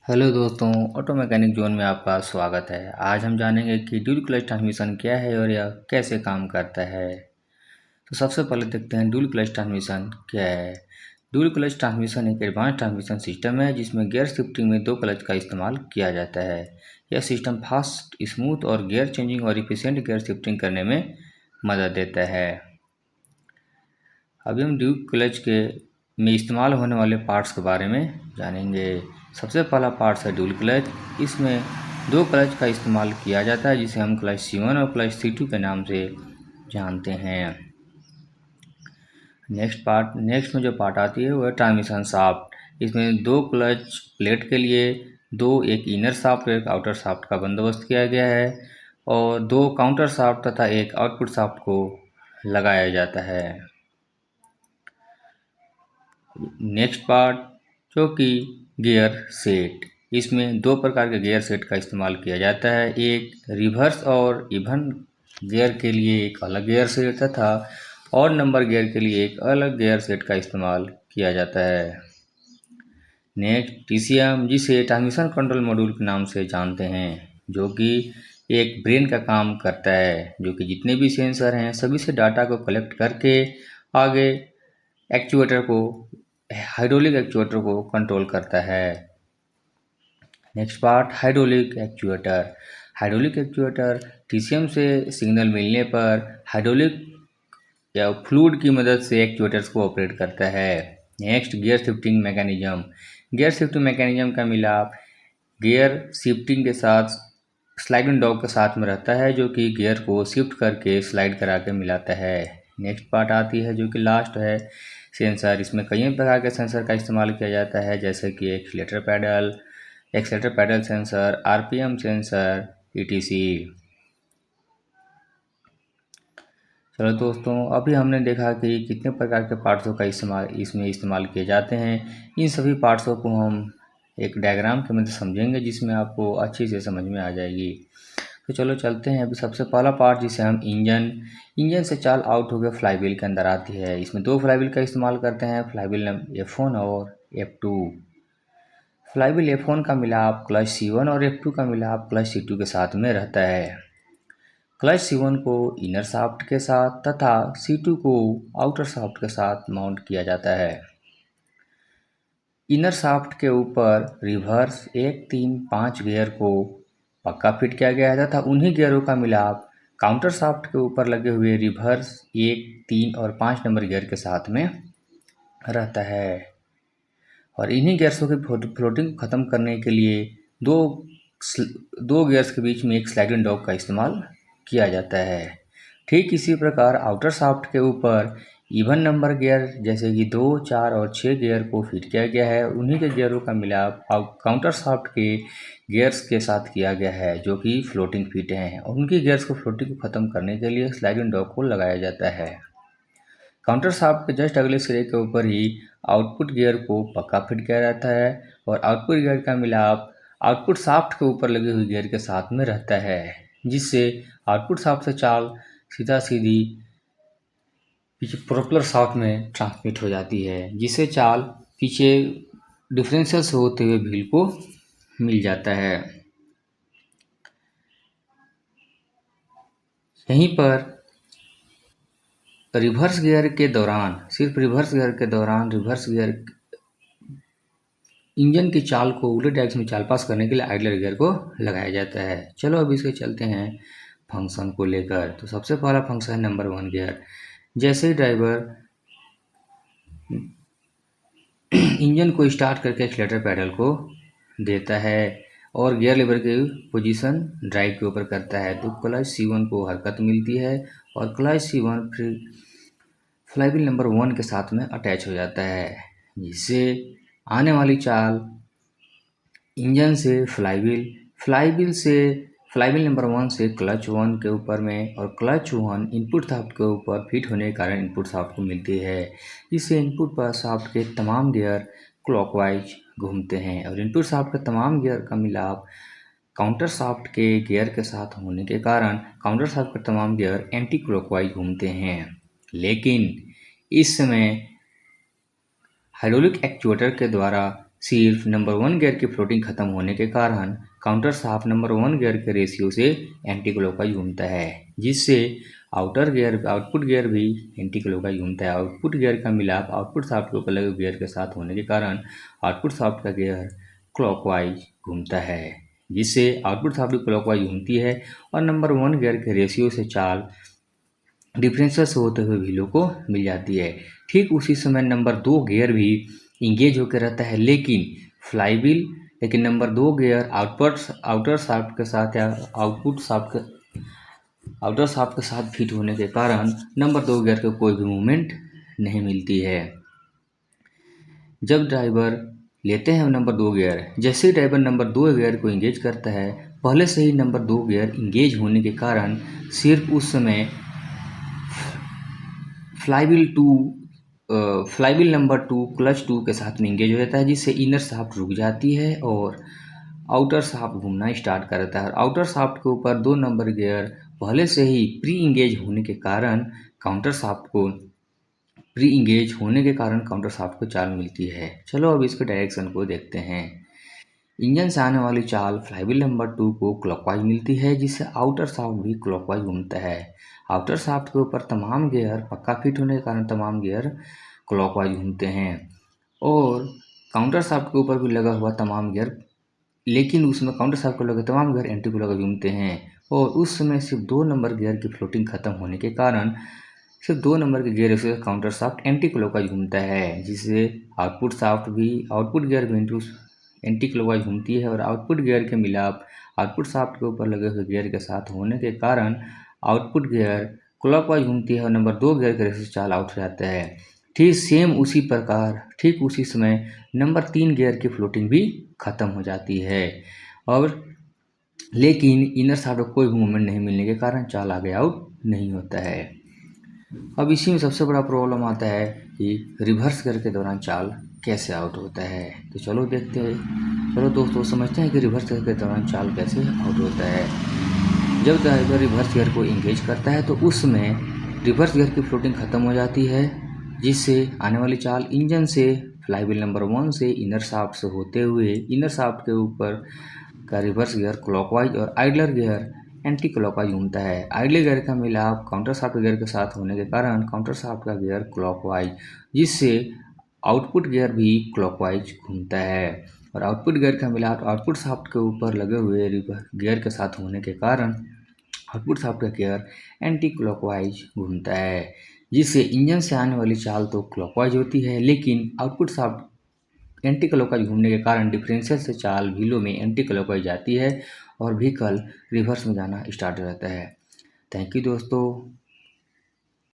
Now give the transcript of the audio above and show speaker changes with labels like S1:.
S1: Hello दोस्तों, auto mechanic zone में आपका स्वागत है। आज हम जानेंगे कि ड्यूल क्लच ट्रांसमिशन क्या है और यह कैसे काम करता है। तो सबसे पहले देखते हैं ड्यूल क्लच ट्रांसमिशन क्या है। ड्यूल क्लच ट्रांसमिशन एक एडवांस ट्रांसमिशन सिस्टम है जिसमें गियर शिफ्टिंग में दो क्लच का इस्तेमाल किया जाता है। यह सिस्टम फास्ट, स्मूथ और गियर चेंजिंग और इफिशियंट गियर शिफ्टिंग करने में मदद देता है। अभी हम ड्यूल क्लच के में इस्तेमाल होने वाले पार्ट्स के बारे में जानेंगे। सबसे पहला पार्ट्स है ड्यूल क्लच। इसमें दो क्लच का इस्तेमाल किया जाता है जिसे हम क्लच C1 और क्लच C2 के नाम से जानते हैं। नेक्स्ट में जो पार्ट आती है वह ट्रांसमिशन शाफ्ट। इसमें दो क्लच प्लेट के लिए एक इनर शाफ्ट और एक आउटर शाफ्ट का बंदोबस्त किया गया है और दो काउंटर शाफ्ट तथा एक आउटपुट शाफ्ट को लगाया जाता है। नेक्स्ट पार्ट जो कि गियर सेट। इसमें दो प्रकार के गियर सेट का इस्तेमाल किया जाता है। एक रिवर्स और इवन गियर के लिए एक अलग गियर सेट तथा और नंबर गियर के लिए एक अलग गियर सेट का इस्तेमाल किया जाता है। नेक्स्ट TCM, जिसे ट्रांसमिशन कंट्रोल मॉड्यूल के नाम से जानते हैं, जो कि एक ब्रेन का काम करता है, जो कि जितने भी सेंसर हैं सभी से डाटा को कलेक्ट करके आगे एक्चुएटर को हाइड्रोलिक एक्चुएटर को कंट्रोल करता है। Next part hydraulic actuator. Hydraulic actuator TCM से सिग्नल मिलने पर हाइड्रोलिक या फ्लूइड की मदद से एक्चुएटर्स को ऑपरेट करता है। Next gear shifting mechanism. Gear shifting mechanism का मिलाप गियर शिफ्टिंग के साथ स्लाइडिंग डॉग के साथ में रहता है, जो कि गियर को शिफ्ट करके स्लाइड करा के मिलाता है। नेक्स्ट पार्ट आती है जो कि लास्ट है सेंसर। इसमें कई प्रकार के सेंसर का इस्तेमाल किया जाता है, जैसे कि accelerator pedal sensor, RPM sensor, ETC। चलो दोस्तों, अभी हमने देखा कि कितने प्रकार के पार्ट्सों का इसमें इस्तेमाल किए जाते हैं। इन सभी पार्ट्सों को हम एक डायग्राम के मदद समझेंगे जिसमें आपको अच्छी से समझ में आ जाएगी। तो चलो चलते हैं। अभी सबसे पहला पार्ट जिसे हम इंजन से चाल आउट होकर फ्लाईव्हील के अंदर आती है। इसमें दो फ्लाईव्हील का इस्तेमाल करते हैं, फ्लाईव्हील F1 और F2। फ्लाईव्हील F1 का मिलाप क्लच C1 और F2 का मिलाप क्लच C2 के साथ में रहता है। क्लच C1 को इनर शाफ्ट के साथ तथा C2 को आउटर शाफ्ट के साथ माउंट किया जाता है। इनर शाफ्ट के ऊपर रिवर्स 1, 3, 5 गियर को पक्का फिट किया गया है तथा उन्हीं गियरों का मिलाप काउंटर शाफ्ट के ऊपर लगे हुए रिवर्स 1, 3 और 5 नंबर गियर के साथ में रहता है। और इन्हीं गियर्सों की फ्लोटिंग को ख़त्म करने के लिए दो दो गियर्स के बीच में एक स्लाइडिंग डॉग का इस्तेमाल किया जाता है। ठीक इसी प्रकार आउटर शाफ्ट के ऊपर इवन नंबर गियर जैसे कि 2, 4 और 6 गियर को फिट किया गया है। उन्हीं के गियरों का मिलाप काउंटर शाफ्ट के गियर्स के साथ किया गया है, जो कि फ्लोटिंग फिट हैं। और उनकी गियर्स को फ्लोटिंग को ख़त्म करने के लिए स्लाइडिंग डॉग को लगाया जाता है। काउंटर शाफ्ट के जस्ट अगले सिरे के ऊपर ही आउटपुट गियर को पक्का फिट किया जाता है और आउटपुट गियर का मिलाप आउटपुट शाफ्ट के ऊपर लगे हुए गियर के साथ में रहता है, जिससे आउटपुट शाफ्ट से चाल सीधा सीधी पीछे प्रोपेलर शाफ्ट में ट्रांसमिट हो जाती है, जिससे चाल पीछे डिफरेंशियल से होते हुए व्हील को मिल जाता है। यहीं पर रिवर्स गियर के दौरान रिवर्स गियर इंजन की चाल को उल्टे डायरेक्शन में चाल पास करने के लिए आइडलर गियर को लगाया जाता है। चलो अब इसके चलते हैं फंक्शन को लेकर। तो सबसे पहला फंक्शन है नंबर 1 गियर। जैसे ही ड्राइवर इंजन को स्टार्ट करके एक्सीलरेटर पैडल को देता है और गियर लीवर की पोजीशन ड्राइव के ऊपर करता है, तो क्लच C1 को हरकत मिलती है और क्लच C1 फिर फ्लाईव्हील नंबर 1 के साथ में अटैच हो जाता है, जिससे आने वाली चाल इंजन से फ्लाईव्हील नंबर 1 से क्लच 1 के ऊपर में और क्लच 1 इनपुट शाफ्ट के ऊपर फिट होने के कारण इनपुट शाफ्ट को मिलती है। इससे इनपुट पर शाफ्ट के तमाम गियर क्लॉकवाइज घूमते हैं और इनपुट शाफ्ट के तमाम गियर का मिलाप काउंटर शाफ्ट के गियर के साथ होने के कारण काउंटर शाफ्ट के तमाम गियर एंटी क्लॉकवाइज घूमते हैं। लेकिन इस समय हाइड्रोलिक एक्चुएटर के द्वारा सिर्फ नंबर 1 गियर की फ्लोटिंग खत्म होने के कारण काउंटर शाफ्ट नंबर 1 गियर के रेशियो से एंटी क्लॉकवाइज घूमता है, जिससे आउटपुट गियर भी एंटी क्लॉकवाइज घूमता है। आउटपुट गियर का मिलाप आउटपुट शाफ्ट के ऊपर लगे गियर के साथ होने के कारण आउटपुट शाफ्ट का गियर क्लॉकवाइज घूमता है, जिससे आउटपुट शाफ्ट क्लॉकवाइज घूमती है और नंबर 1 गियर के रेशियो से चाल डिफरेंशियल से होते हुए व्हीलों को मिल जाती है। ठीक उसी समय नंबर 2 गियर भी इंगेज होकर रहता है, लेकिन नंबर 2 गियर आउटर शाफ्ट के साथ या आउटर शाफ्ट के साथ फिट होने के कारण नंबर 2 गियर को कोई भी मूवमेंट नहीं मिलती है। जब ड्राइवर लेते हैं नंबर 2 गियर, जैसे ही ड्राइवर नंबर 2 गियर को इंगेज करता है, पहले से ही नंबर 2 गियर इंगेज होने के कारण सिर्फ उस समय फ्लाईव्हील नंबर 2 क्लच 2 के साथ में इंगेज हो जाता है, जिससे इनर शाफ्ट रुक जाती है और आउटर शाफ्ट घूमना स्टार्ट कर देता है। और आउटर शाफ्ट के ऊपर 2 नंबर गियर पहले से ही प्री इंगेज होने के कारण काउंटर शाफ्ट को चाल मिलती है। चलो अब इसके डायरेक्शन को देखते हैं। इंजन से आने वाली चाल फ्लाईव्हील नंबर 2 को क्लॉकवाइज मिलती है, जिससे आउटर शाफ्ट भी क्लॉकवाइज घूमता है। आउटर शाफ्ट के ऊपर तमाम गियर पक्का फिट होने के कारण तमाम गियर क्लॉकवाइज घूमते हैं और काउंटर शाफ्ट के ऊपर भी लगा हुआ तमाम गियर, लेकिन उसमें काउंटर शाफ्ट को लगे तमाम गियर एंटी क्लॉकवाइज घूमते हैं। और उस समय सिर्फ 2 नंबर गियर की फ्लोटिंग खत्म होने के कारण सिर्फ 2 नंबर के गियर से काउंटर शाफ्ट एंटी क्लॉकवाइज घूमता है, जिससे आउटपुट गियर भी एंटी क्लॉकवाइज घूमती है और आउटपुट गियर के मिलाप आउटपुट शाफ्ट के ऊपर लगे हुए गियर के साथ होने के कारण आउटपुट गियर क्लॉकवाइज घूमती है और नंबर 2 गियर के रेस से चाल आउट हो जाता है। ठीक उसी समय नंबर 3 गियर की फ्लोटिंग भी खत्म हो जाती है और लेकिन इनर शाफ्ट को कोई भी मूवमेंट नहीं मिलने के कारण चाल आगे आउट नहीं होता है। अब इसी में सबसे बड़ा प्रॉब्लम आता है कि रिवर्स गियर के दौरान चाल कैसे आउट होता है। तो चलो देखते हैं। चलो दोस्तों समझते हैं कि रिवर्स गियर के दौरान चाल कैसे आउट होता है। जब ड्राइवर रिवर्स गियर को इंगेज करता है तो उस समय रिवर्स गियर की फ्लोटिंग खत्म हो जाती है, जिससे आने वाली चाल इंजन से फ्लाईव्हील नंबर 1 से इनर शाफ्ट से होते हुए इनर शाफ्ट के ऊपर का रिवर्स गियर क्लॉकवाइज और आइडलर गियर एंटी क्लॉकवाइज घूमता है। आइडलर गियर का मिलाप काउंटर शाफ्ट गियर के साथ होने के कारण काउंटर शाफ्ट का गियर क्लॉकवाइज, जिससे आउटपुट गियर भी क्लॉकवाइज घूमता है और आउटपुट गियर का मिलाप आउटपुट शाफ्ट के ऊपर लगे हुए गियर के साथ होने के कारण आउटपुट शाफ्ट का गियर एंटी क्लॉकवाइज घूमता है, जिससे इंजन से आने वाली चाल तो क्लॉकवाइज होती है, लेकिन आउटपुट शाफ्ट एंटी क्लॉकवाइज घूमने के कारण डिफरेंशियल से चाल व्हीलों में एंटी क्लॉकवाइज जाती है और व्हीकल रिवर्स में जाना स्टार्ट हो जाता है। थैंक यू दोस्तों।